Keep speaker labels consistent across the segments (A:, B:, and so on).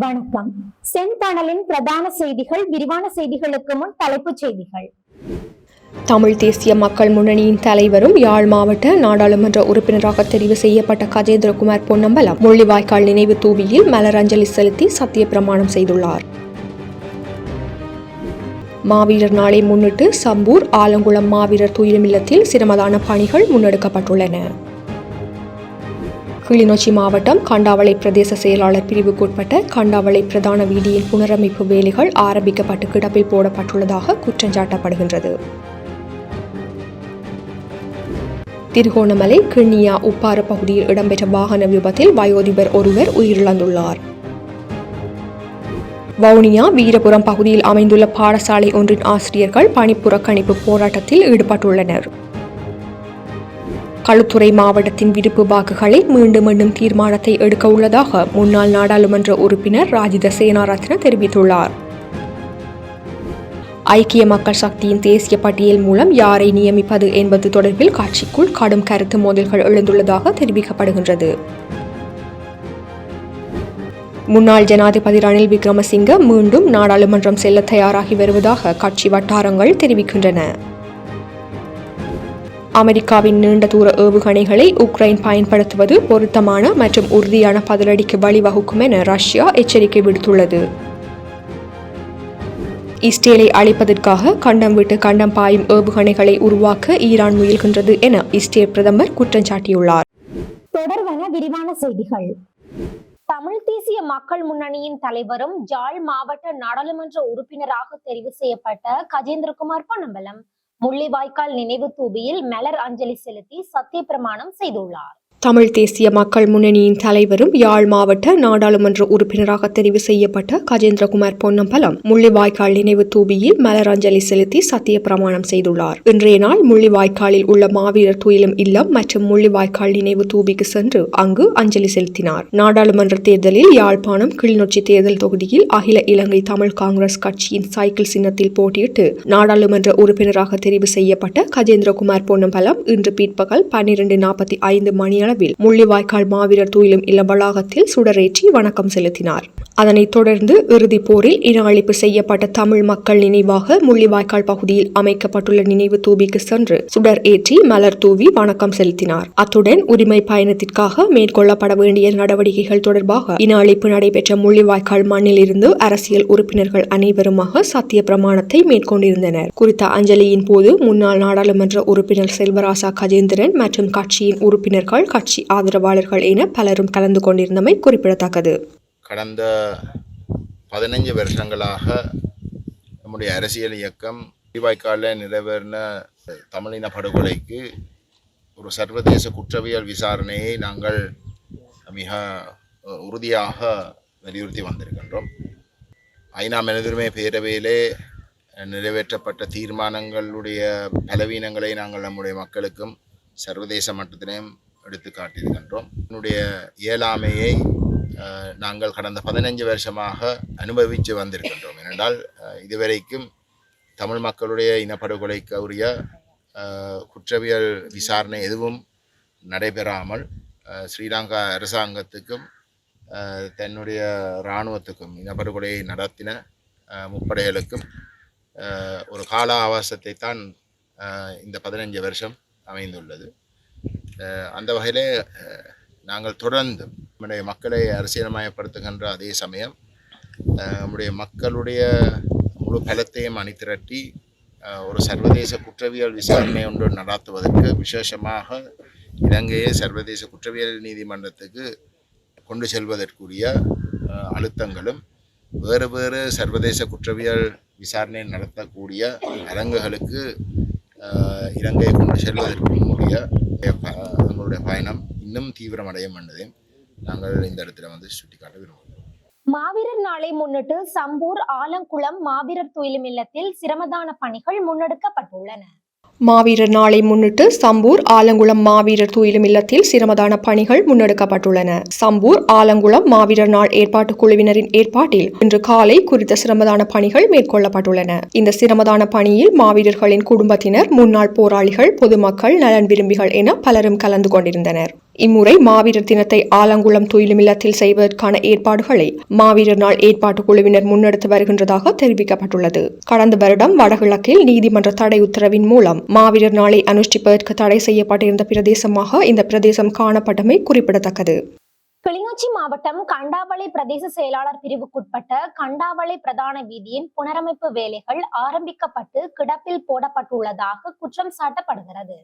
A: வணக்கம். செந்தணலின் பிரதான செய்திகள். விரிவான செய்திகளுக்கு முன் தலைப்புச் செய்திகள்.
B: தமிழ் தேசிய மக்கள் முன்னணியின் தலைவரும் யாழ் மாவட்ட நாடாளுமன்ற உறுப்பினராக தெரிவு செய்யப்பட்ட கஜேந்திரகுமார் பொன்னம்பலம் முள்ளிவாய்க்கால் நினைவு தூவியில் மலரஞ்சலி செலுத்தி சத்திய பிரமாணம் செய்துள்ளார். மாவீரர் நாளை முன்னிட்டு சம்பூர் ஆலங்குளம் மாவீரர் துயிலும் இல்லத்தில் சிரமதான பணிகள் முன்னெடுக்கப்பட்டுள்ளன. கிளிநொச்சி மாவட்டம் கண்டாவளை பிரதேச செயலாளர் பிரிவுக்குட்பட்ட கண்டாவளை பிரதான வீதியின் புனரமைப்பு வேலைகள் ஆரம்பிக்கப்பட்டு கிடப்பில் போடப்பட்டுள்ளதாக குற்றஞ்சாட்டப்படுகின்றது. திருகோணமலை கிண்ணியா உப்பாறு பகுதியில் இடம்பெற்ற வாகன விபத்தில் வயோதிபர் ஒருவர் உயிரிழந்துள்ளார். வவுனியா வீரபுரம் பகுதியில் அமைந்துள்ள பாடசாலை ஒன்றின் ஆசிரியர்கள் பணிப்புறக்கணிப்பு போராட்டத்தில் ஈடுபட்டுள்ளனர். களுத்துறை மாவட்டத்தின் விடுப்பு வாக்குகளை மீண்டும் தீர்மானத்தை எடுக்க உள்ளதாக முன்னாள் நாடாளுமன்ற உறுப்பினர் ராஜித சேனாரத்ன தெரிவித்துள்ளார். ஐக்கிய மக்கள் சக்தியின் தேசிய பட்டியல் மூலம் யாரை நியமிப்பது என்பது தொடர்பில் கட்சிக்குள் கடும் கருத்து மோதல்கள் எழுந்துள்ளதாக தெரிவிக்கப்படுகின்றது. முன்னாள் ஜனாதிபதி ரணில் விக்ரமசிங்க மீண்டும் நாடாளுமன்றம் செல்ல தயாராகி வருவதாக கட்சி வட்டாரங்கள் தெரிவிக்கின்றன. அமெரிக்காவின் நீண்ட தூர ஏவுகணைகளை உக்ரைன் பயன்படுத்துவது பொருத்தமான மற்றும் உறுதியான பதிலடிக்கு வழிவகுக்கும் என ரஷ்யா எச்சரிக்கை விடுத்துள்ளது. இஸ்ரேலை அழிப்பதற்காக கண்டம் விட்டு கண்டம் பாயும் ஏவுகணைகளை உருவாக்க ஈரான் முயல்கின்றது என இஸ்ரேல் பிரதமர் குற்றம் சாட்டியுள்ளார்.
A: தொடர்பான விரிவான செய்திகள். தமிழ் தேசிய மக்கள் முன்னணியின் தலைவரும் யாழ் மாவட்ட நாடாளுமன்ற உறுப்பினராக தெரிவு செய்யப்பட்ட கஜேந்திரகுமார் பொன்னம்பலம் முள்ளிவாய்க்கால் நினைவு தூபியில் மலர் அஞ்சலி செலுத்தி சத்திய பிரமாணம் செய்துள்ளார்.
B: தமிழ் தேசிய மக்கள் முன்னணியின் தலைவரும் யாழ் மாவட்ட நாடாளுமன்ற உறுப்பினராக தெரிவு செய்யப்பட்ட கஜேந்திரகுமார் பொன்னம்பலம் முள்ளிவாய்க்கால் நினைவு தூபியில் மலர் அஞ்சலி செலுத்தி சத்திய பிரமாணம் செய்துள்ளார். இன்றைய நாள் முள்ளிவாய்க்காலில் உள்ள மாவீரர் துயிலும் இல்லம் மற்றும் முள்ளிவாய்க்கால் நினைவு தூபிக்கு சென்று அங்கு அஞ்சலி செலுத்தினார். நாடாளுமன்ற தேர்தலில் யாழ்ப்பாணம் கிளிநொச்சி தேர்தல் தொகுதியில் அகில இலங்கை தமிழ் காங்கிரஸ் கட்சியின் சைக்கிள் சின்னத்தில் போட்டியிட்டு நாடாளுமன்ற உறுப்பினராக தெரிவு செய்யப்பட்ட கஜேந்திரகுமார் பொன்னம்பலம் இன்று பிற்பகல் 12:45 மணியளவில் முள்ளிவாய்க்கால் மாவீரர் துயிலும் இல்ல வளாகத்தில் சுடரேற்றி வணக்கம் செலுத்தினார். அதனைத் தொடர்ந்து இறுதிப் போரில் இன அழிப்பு செய்யப்பட்ட தமிழ் மக்கள் நினைவாக முள்ளிவாய்க்கால் பகுதியில் அமைக்கப்பட்டுள்ள நினைவு தூபிக்கு சென்று சுடர் ஏற்றி மலர் தூவி வணக்கம் செலுத்தினார். அத்துடன் உரிமை பயணத்திற்காக மேற்கொள்ளப்பட வேண்டிய நடவடிக்கைகள் தொடர்பாக இன அழிப்பு நடைபெற்ற முள்ளிவாய்க்கால் மண்ணில் இருந்து அரசியல் உறுப்பினர்கள் அனைவருமாக சத்திய பிரமாணத்தை மேற்கொண்டிருந்தனர். குறித்த அஞ்சலியின் போது முன்னாள் நாடாளுமன்ற உறுப்பினர் செல்வராசா கஜேந்திரன் மற்றும் கட்சியின் உறுப்பினர்கள் கட்சி ஆதரவாளர்கள் என பலரும் கலந்து கொண்டிருந்தமை குறிப்பிடத்தக்கது.
C: கடந்த 15 வருஷங்களாக நம்முடைய அரசியல் இயக்கம் முள்ளிவாய்க்காலில் நிறைவேறின தமிழின படுகொலைக்கு ஒரு சர்வதேச குற்றவியல் விசாரணையை நாங்கள் மிக உறுதியாக வலியுறுத்தி வந்திருக்கின்றோம். ஐநா மனிதுரிமை பேரவையிலே நிறைவேற்றப்பட்ட தீர்மானங்களுடைய பலவீனங்களை நாங்கள் நம்முடைய மக்களுக்கும் சர்வதேச மட்டத்திலையும் எடுத்து காட்டியிருக்கின்றோம். என்னுடைய இயலாமையை நாங்கள் கடந்த 15 வருஷமாக அனுபவித்து வந்திருக்கின்றோம். ஏனென்றால் இதுவரைக்கும் தமிழ் மக்களுடைய இனப்படுகொலைக்கு உரிய குற்றவியல் விசாரணை எதுவும் நடைபெறாமல் ஸ்ரீலங்கா அரசாங்கத்துக்கும் தன்னுடைய இராணுவத்துக்கும் இனப்படுகொலையை நடத்தின முப்படைகளுக்கும் ஒரு கால அவகாசத்தை தான் இந்த 15 வருஷம் அமைந்துள்ளது. அந்த வகையிலே நாங்கள் தொடர்ந்து நம்முடைய மக்களை அரசியல்மயப்படுத்துகின்ற அதே சமயம் நம்முடைய மக்களுடைய முழு பலத்தையும் அணிதிரட்டி ஒரு சர்வதேச குற்றவியல் விசாரணை ஒன்று நடத்துவதற்கு விசேஷமாக இலங்கையை சர்வதேச குற்றவியல் நீதிமன்றத்துக்கு கொண்டு செல்வதற்குரிய அழுத்தங்களும் வேறு சர்வதேச குற்றவியல் விசாரணை நடத்தக்கூடிய அரங்குகளுக்கு இலங்கையை கொண்டு செல்வதற்கும் உரிய நம்மளுடைய பயணம் இன்னும் தீவிரமடையும் என்பதையும் நாங்கள் இந்த இடத்துல சுட்டிக்காட்ட விரும்புகிறோம்.
A: மாவீரர் நாளை முன்னிட்டு சம்பூர் ஆலங்குளம் மாவீரர் துயிலும் இல்லத்தில் சிரமதான பணிகள் முன்னெடுக்கப்பட்டுள்ளன.
B: மாவீரர் நாளை முன்னிட்டு சம்பூர் ஆலங்குளம் மாவீரர் துயிலும் இல்லத்தில் சிரமதான பணிகள் முன்னெடுக்கப்பட்டுள்ளன. சம்பூர் ஆலங்குளம் மாவீரர் நாள் ஏற்பாட்டு குழுவினரின் ஏற்பாட்டில் இன்று காலை குறித்த சிரமதான பணிகள் மேற்கொள்ளப்பட்டுள்ளன. இந்த சிரமதான பணியில் மாவீரர்களின் குடும்பத்தினர், முன்னாள் போராளிகள், பொதுமக்கள், நலன் விரும்பிகள் என பலரும் கலந்து கொண்டிருந்தனர். இம்முறை மாவீரர் தினத்தை ஆலங்குளம் துயிலுமில்லத்தில் செய்வதற்கான ஏற்பாடுகளை மாவீரர் நாள் ஏற்பாட்டுக் குழுவினர் முன்னெடுத்து வருகின்றதாக தெரிவிக்கப்பட்டுள்ளது. கடந்த வருடம் வடகிழக்கில் நீதிமன்ற தடை உத்தரவின் மூலம் மாவீரர் நாளை அனுஷ்டிப்பதற்கு தடை செய்யப்பட்டிருந்த பிரதேசமாக இந்த பிரதேசம் காணப்பட்டமை குறிப்பிடத்தக்கது.
A: கிளிநொச்சி மாவட்டம் கண்டாவளை பிரதேச செயலாளர் பிரிவுக்குட்பட்ட கண்டாவளை பிரதான வீதியின் புனரமைப்பு வேலைகள் ஆரம்பிக்கப்பட்டு கிடப்பில் போடப்பட்டுள்ளதாக குற்றம் சாட்டப்படுகிறது.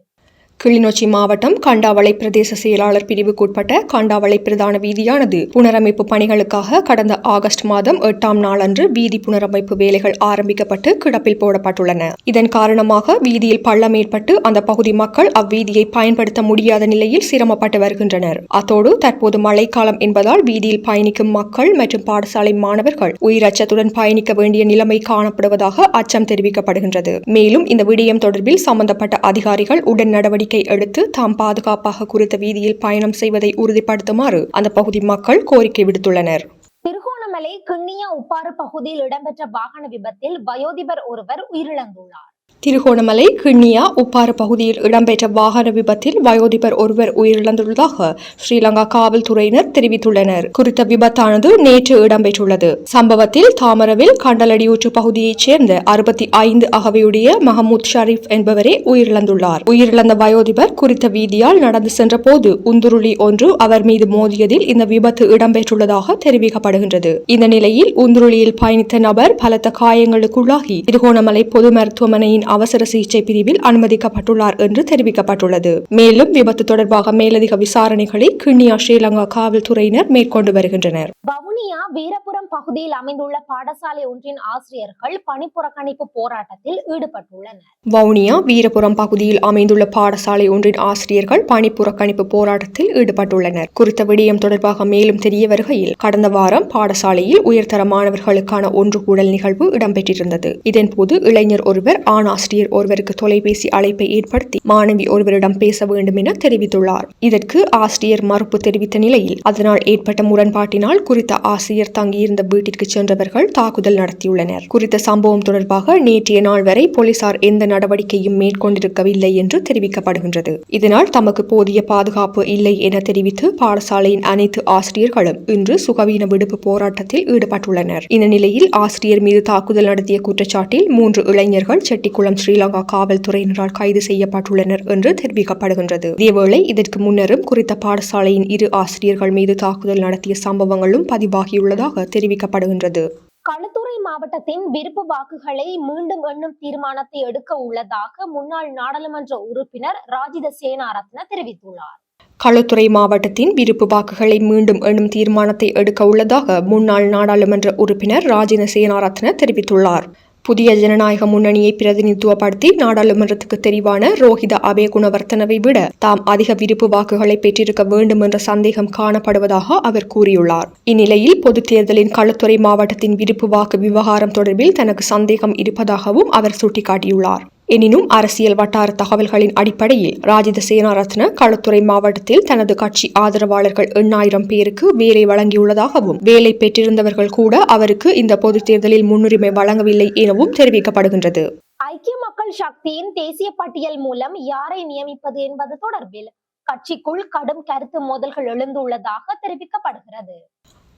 B: கிளிநொச்சி மாவட்டம் கண்டாவளை பிரதேச செயலாளர் பிரிவுக்குட்பட்ட கண்டாவளை பிரதான வீதியானது புனரமைப்பு பணிகளுக்காக கடந்த ஆகஸ்ட் மாதம் 8ஆம் நாளன்று வீதி புனரமைப்பு வேலைகள் ஆரம்பிக்கப்பட்டு கிடப்பில் போடப்பட்டுள்ளன. இதன் காரணமாக வீதியில் பள்ளம் ஏற்பட்டு அந்த பகுதி மக்கள் அவ்வீதியை பயன்படுத்த முடியாத நிலையில் சிரமப்பட்டு வருகின்றனர். அத்தோடு தற்போது மழைக்காலம் என்பதால் வீதியில் பயணிக்கும் மக்கள் மற்றும் பாடசாலை மாணவர்கள் உயிரச்சத்துடன் பயணிக்க வேண்டிய நிலைமை காணப்படுவதாக அச்சம் தெரிவிக்கப்படுகின்றது. மேலும் இந்த விடயம் தொடர்பில் சம்பந்தப்பட்ட அதிகாரிகள் உடன் நடவடிக்கை எடுத்து தாம் பாதுகாப்பாக குறித்த வீதியில் பயணம் செய்வதை உறுதிப்படுத்துமாறு அந்த பகுதி மக்கள் கோரிக்கை விடுத்துள்ளனர்.
A: திருகோணமலை கிண்ணியா உப்பாறு பகுதியில் இடம்பெற்ற வாகன விபத்தில் வயோதிபர் ஒருவர் உயிரிழந்துள்ளார்.
B: திருகோணமலை கிண்ணியா உப்பாறு பகுதியில் இடம்பெற்ற வாகன விபத்தில் வயோதிபர் ஒருவர் உயிரிழந்துள்ளதாக ஸ்ரீலங்கா காவல்துறையினர் தெரிவித்துள்ளனர். குறித்த விபத்தானது நேற்று இடம்பெற்றுள்ளது. சம்பவத்தில் தாமரவில் கண்டலடியூற்று பகுதியைச் சேர்ந்த 65 அகவையுடைய மஹமூத் ஷரீப் என்பவரே உயிரிழந்துள்ளார். உயிரிழந்த வயோதிபர் குறித்த வீதியால் நடந்து சென்ற போது உந்துருளி ஒன்று அவர் மீது மோதியதில் இந்த விபத்து இடம்பெற்றுள்ளதாக தெரிவிக்கப்படுகின்றது. இந்த நிலையில் உந்துருளியில் பயணித்த நபர் பலத்த காயங்களுக்குள்ளாகி திருகோணமலை பொது மருத்துவமனையின் அவசர சிகிச்சை பிரிவில் அனுமதிக்கப்பட்டுள்ளார் என்று தெரிவிக்கப்பட்டுள்ளது. மேலும் விபத்து தொடர்பாக மேலதிக விசாரணைகளை கிண்ணியா ஸ்ரீலங்கா காவல்துறையினர் மேற்கொண்டு வருகின்றனர்.
A: வவுனியா வீரபுரம் பகுதியில் அமைந்துள்ள பாடசாலை ஒன்றின் ஆசிரியர்கள் பணிப்புறக்கணிப்பு போராட்டத்தில் ஈடுபட்டுள்ளனர்.
B: வவுனியா வீரபுரம் பகுதியில் அமைந்துள்ள பாடசாலை ஒன்றின் ஆசிரியர்கள் பணிப்புறக்கணிப்பு போராட்டத்தில் ஈடுபட்டுள்ளனர். குறித்த விடயம் தொடர்பாக மேலும் தெரிய வருகையில் கடந்த வாரம் பாடசாலையில் உயர்தர மாணவர்களுக்கான ஒன்று கூடல் நிகழ்வு இடம்பெற்றிருந்தது. இதன்போது இளைஞர் ஒருவர் ஆசிரியர் ஒருவருக்கு தொலைபேசி அழைப்பை ஏற்படுத்தி மாணவி ஒருவரிடம் பேச வேண்டும் என தெரிவித்துள்ளார். இதற்கு ஆசிரியர் மறுப்பு தெரிவித்த நிலையில் அதனால் ஏற்பட்ட முரண்பாட்டினால் குறித்த ஆசிரியர் தங்கியிருந்த வீட்டிற்கு சென்றவர்கள் தாக்குதல் நடத்தியுள்ளனர். குறித்த சம்பவம் தொடர்பாக நேற்றைய நாள் வரை போலீசார் எந்த நடவடிக்கையும் மேற்கொண்டிருக்கவில்லை என்று தெரிவிக்கப்படுகின்றது. இதனால் தமக்கு போதிய பாதுகாப்பு இல்லை என தெரிவித்து பாடசாலையின் அனைத்து ஆசிரியர்களும் இன்று சுகவீன விடுப்பு போராட்டத்தில் ஈடுபட்டுள்ளனர். இந்த நிலையில் ஆசிரியர் மீது தாக்குதல் நடத்திய குற்றச்சாட்டில் 3 இளைஞர்கள் செட்டிக்குளம் ஸ்ரீலங்கா காவல்துறையினரால் கைது செய்யப்பட்டுள்ளனர் என்று தெரிவிக்கப்படுகின்றது. இதேவேளை இதற்கு முன்னரும் குறித்த பாடசாலையின் 2 ஆசிரியர்கள் மீது தாக்குதல் நடத்திய சம்பவங்களும் பதிவாகியுள்ளதாக தெரிவிக்கப்படுகின்றது.
A: களுத்துறை மாவட்டத்தின் விருப்பு வாக்குகளை மீண்டும் எண்ணும் தீர்மானத்தை எடுக்க உள்ளதாக முன்னாள் நாடாளுமன்ற உறுப்பினர் ராஜித சேனாரத்ன தெரிவித்துள்ளார்.
B: களுத்துறை மாவட்டத்தின் விருப்பு வாக்குகளை மீண்டும் எண்ணும் தீர்மானத்தை எடுக்க உள்ளதாக முன்னாள் நாடாளுமன்ற உறுப்பினர் ராஜித சேனாரத்ன தெரிவித்துள்ளார். புதிய ஜனநாயக முன்னணியை பிரதிநிதித்துவப்படுத்தி நாடாளுமன்றத்துக்கு தெரிவான ரோஹித அபேகுணவர்த்தனவை விட தாம் அதிக விருப்பு வாக்குகளை பெற்றிருக்க வேண்டும் என்ற சந்தேகம் காணப்படுவதாக அவர் கூறியுள்ளார். இந்நிலையில் பொதுத் தேர்தலின் களுத்துறை மாவட்டத்தின் விருப்பு வாக்கு விவகாரம் தொடர்பில் தனக்கு சந்தேகம் இருப்பதாகவும் அவர் சுட்டிக்காட்டியுள்ளார். எனினும் அரசியல் வட்டார தகவல்களின் அடிப்படையில் ராஜித சேனாரத்ன களுத்துறை மாவட்டத்தில் தனது கட்சி ஆதரவாளர்கள் 8,000 பேருக்கு வேலை வழங்கியுள்ளதாகவும் வேலை பெற்றிருந்தவர்கள் கூட அவருக்கு இந்த பொதுத் தேர்தலில் முன்னுரிமை வழங்கவில்லை எனவும் தெரிவிக்கப்படுகின்றது.
A: ஐக்கிய மக்கள் சக்தியின் தேசிய பட்டியல் மூலம் யாரை நியமிப்பது என்பது தொடர்பில் கட்சிக்குள் கடும் கருத்து மோதல்கள் எழுந்துள்ளதாக தெரிவிக்கப்படுகிறது.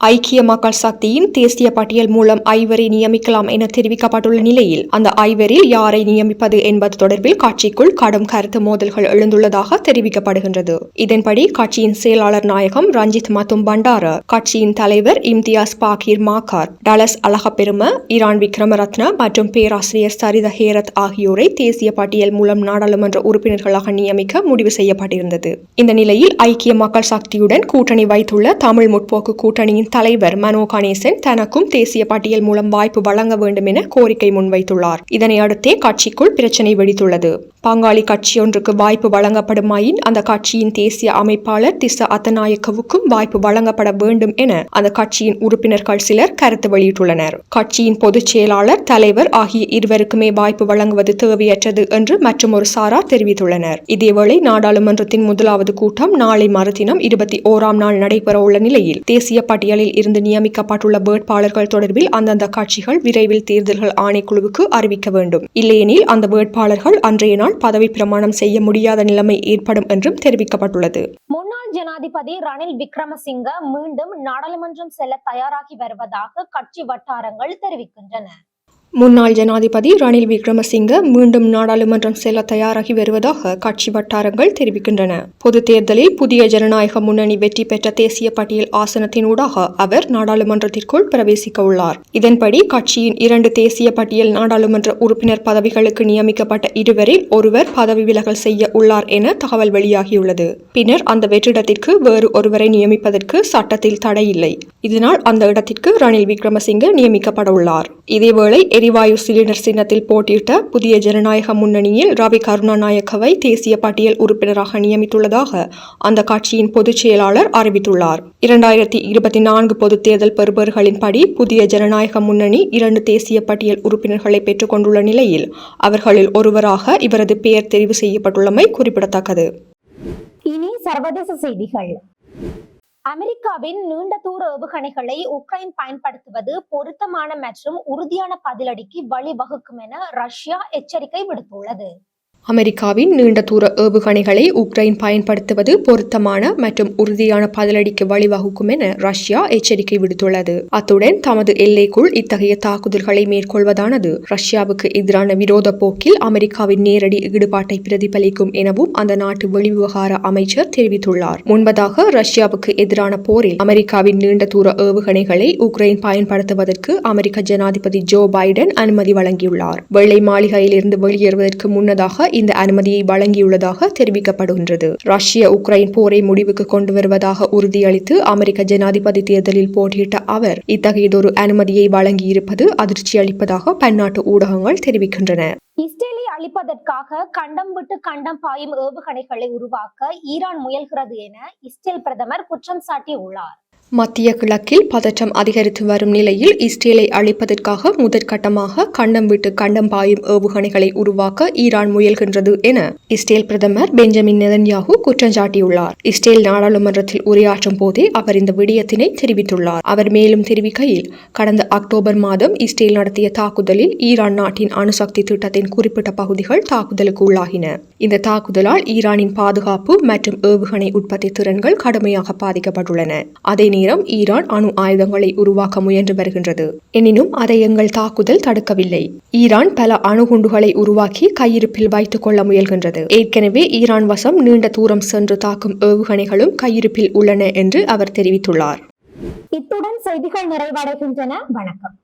B: ஐக்கிய மக்கள் சக்தியின் தேசிய பட்டியல் மூலம் 5 நியமிக்கலாம் என தெரிவிக்கப்பட்டுள்ள நிலையில் அந்த 5 யாரை நியமிப்பது என்பது தொடர்பில் கட்சிக்குள் கடும் கருத்து மோதல்கள் எழுந்துள்ளதாக தெரிவிக்கப்படுகின்றது. இதன்படி கட்சியின் செயலாளர் நாயகம் ரஞ்சித் மத்தும் பண்டார, கட்சியின் தலைவர் இம்தியாஸ் பாக்கீர் மாக்கார், டலஸ் அழகப்பெரும, ஈரான் விக்ரமரத்ன மற்றும் பேராசிரியர் சரித ஹேரத் ஆகியோரை தேசிய பட்டியல் மூலம் நாடாளுமன்ற உறுப்பினர்களாக நியமிக்க முடிவு செய்யப்பட்டிருந்தது. இந்த நிலையில் ஐக்கிய மக்கள் சக்தியுடன் கூட்டணி வைத்துள்ள தமிழ் முற்போக்கு கூட்டணியின் தலைவர் மனோ கணேசன் தனக்கும் தேசிய பட்டியல் மூலம் வாய்ப்பு வழங்க வேண்டும் என கோரிக்கை முன்வைத்துள்ளார். இதனை அடுத்தே கட்சிக்குள் பிரச்சினை வெடித்துள்ளது. பங்காளி கட்சியொன்றுக்கு வாய்ப்பு வழங்கப்படுமாயின் அந்த கட்சியின் தேசிய அமைப்பாளர் திஸ்ஸ அத்தநாயக்கவுக்கும் வாய்ப்பு வழங்கப்பட வேண்டும் என அந்த கட்சியின் உறுப்பினர்கள் சிலர் கருத்து வெளியிட்டுள்ளனர். கட்சியின் பொதுச் செயலாளர், தலைவர் ஆகிய இருவருக்குமே வாய்ப்பு வழங்குவது தேவையற்றது என்று மற்றொரு சாரார் தெரிவித்துள்ளனர். இதேவேளை நாடாளுமன்றத்தின் முதலாவது கூட்டம் நாளை மறுதினம் 21ஆம் நாள் நடைபெற உள்ள நிலையில் தேசிய பட்டியல் பட்டியலில் இருந்து நியமிக்கப்பட்டுள்ள வேட்பாளர்கள் தொடர்பில் அந்தந்த கட்சிகள் விரைவில் தேர்தல்கள் ஆணைக்குழுவுக்கு அறிவிக்க வேண்டும். இல்லையெனில் அந்த வேட்பாளர்கள் அன்றைய நாள் பதவி பிரமாணம் செய்ய முடியாத நிலைமை ஏற்படும் என்றும் தெரிவிக்கப்பட்டுள்ளது.
A: முன்னாள் ஜனாதிபதி ரணில் விக்ரமசிங்க மீண்டும் நாடாளுமன்றம் செல்ல தயாராகி வருவதாக கட்சி வட்டாரங்கள் தெரிவிக்கின்றன.
B: முன்னாள் ஜனாதிபதி ரணில் விக்ரமசிங்க மீண்டும் நாடாளுமன்றம் செல்ல தயாராகி வருவதாக கட்சி வட்டாரங்கள் தெரிவிக்கின்றன. பொது தேர்தலில் புதிய ஜனநாயக முன்னணி வெற்றி பெற்ற தேசிய பட்டியல் ஆசனத்தினூடாக அவர் நாடாளுமன்றத்திற்குள் பிரவேசிக்க உள்ளார். இதன்படி கட்சியின் 2 தேசிய பட்டியல் நாடாளுமன்ற உறுப்பினர் பதவிகளுக்கு நியமிக்கப்பட்ட இருவரில் ஒருவர் பதவி விலகல் செய்ய உள்ளார் என தகவல் வெளியாகியுள்ளது. பின்னர் அந்த வெற்றிடத்திற்கு வேறு ஒருவரை நியமிப்பதற்கு சட்டத்தில் தடை இல்லை. இதனால் அந்த இடத்திற்கு ரணில் விக்ரமசிங்க நியமிக்கப்பட உள்ளார். இதேவேளை எரிவாயு சிலிண்டர் சின்னத்தில் போட்டியிட்ட புதிய ஜனநாயக முன்னணியில் ரவி கருணாநாயக்கவை தேசிய பட்டியல் உறுப்பினராக நியமித்துள்ளதாக அந்த கட்சியின் பொதுச் செயலாளர் அறிவித்துள்ளார். 2024 பொதுத் தேர்தல் பெறுபவர்களின்படி புதிய ஜனநாயக முன்னணி 2 தேசிய பட்டியல் உறுப்பினர்களை பெற்றுக் கொண்டுள்ள நிலையில் அவர்களில் ஒருவராக இவரது பெயர் தெரிவு செய்யப்பட்டுள்ளமை குறிப்பிடத்தக்கது.
A: இனி சர்வதேச செய்திகள். அமெரிக்காவின் நீண்ட தூர ஏவுகணைகளை உக்ரைன் பயன்படுத்துவது பொருத்தமான மற்றும் உறுதியான பதிலடிக்கு வழிவகுக்கும் என ரஷ்யா எச்சரிக்கை விடுத்துள்ளது.
B: அமெரிக்காவின் நீண்ட தூர ஏவுகணைகளை உக்ரைன் பயன்படுத்துவது பொருத்தமான மற்றும் உறுதியான பதிலடிக்கு வழிவகுக்கும் என ரஷ்யா எச்சரிக்கை விடுத்துள்ளது. அத்துடன் தமது எல்லைக்குள் இத்தகைய தாக்குதல்களை மேற்கொள்வதானது ரஷ்யாவுக்கு எதிரான விரோத போக்கில் அமெரிக்காவின் நேரடி ஈடுபாட்டை பிரதிபலிக்கும் எனவும் அந்த நாட்டு வெளிவிவகார அமைச்சர் தெரிவித்துள்ளார். முன்பதாக ரஷ்யாவுக்கு எதிரான போரில் அமெரிக்காவின் நீண்ட தூர ஏவுகணைகளை உக்ரைன் பயன்படுத்துவதற்கு அமெரிக்க ஜனாதிபதி ஜோ பைடன் அனுமதி வழங்கியுள்ளார். வெள்ளை மாளிகையிலிருந்து வெளியேறுவதற்கு முன்னதாக இந்த அனுமதியை வழங்கியுள்ளதாக தெரிவிக்கப்படுகின்றது. ரஷ்ய உக்ரைன் போரை முடிவுக்கு கொண்டு வருவதாக உறுதியளித்து அமெரிக்க ஜனாதிபதி தேர்தலில் போட்டியிட்ட அவர் இத்தகையதொரு அனுமதியை வழங்கியிருப்பது அதிர்ச்சி அளிப்பதாக பன்னாட்டு ஊடகங்கள் தெரிவிக்கின்றன.
A: இஸ்ரேலை அழிப்பதற்காக கண்டம் விட்டு கண்டம் பாயும் ஏவுகணைகளை உருவாக்க ஈரான் முயல்கிறது என இஸ்ரேல் பிரதமர் குற்றம் சாட்டியுள்ளார்.
B: மத்திய கிழக்கில் பதற்றம் அதிகரித்து வரும் நிலையில் இஸ்ரேலை அழிப்பதற்காக முதற்கட்டமாக கண்டம் விட்டு கண்டம் பாயும் ஏவுகணைகளை உருவாக்க ஈரான் முயல்கின்றது என இஸ்ரேல் பிரதமர் பெஞ்சமின் நெதன்யாகு குற்றம் சாட்டியுள்ளார். இஸ்ரேல் நாடாளுமன்றத்தில் உரையாற்றும் போதே அவர் இந்த விடயத்தினை தெரிவித்துள்ளார். அவர் மேலும் தெரிவிக்கையில், கடந்த அக்டோபர் மாதம் இஸ்ரேல் நடத்திய தாக்குதலில் ஈரான் நாட்டின் அணுசக்தி திட்டத்தின் குறிப்பிட்ட பகுதிகள் தாக்குதலுக்கு உள்ளாகின. இந்த தாக்குதலால் ஈரானின் பாதுகாப்பு மற்றும் ஏவுகணை உற்பத்தி திறன்கள் கடுமையாக பாதிக்கப்பட்டுள்ளன. அதே நேரம் ஈரான் அணு ஆயுதங்களை உருவாக்க முயன்று வருகின்றது. எனினும் அதை எங்கள் தாக்குதல் தடுக்கவில்லை. ஈரான் பல அணுகுண்டுகளை உருவாக்கி கையிருப்பில் வைத்துக் கொள்ள முயல்கின்றது. ஏற்கனவே ஈரான் வசம் நீண்ட தூரம் சென்று தாக்கும் ஏவுகணைகளும் கையிருப்பில் உள்ளன என்று அவர் தெரிவித்துள்ளார்.
A: இத்துடன் செய்திகள் நிறைவடைகின்றன. வணக்கம்.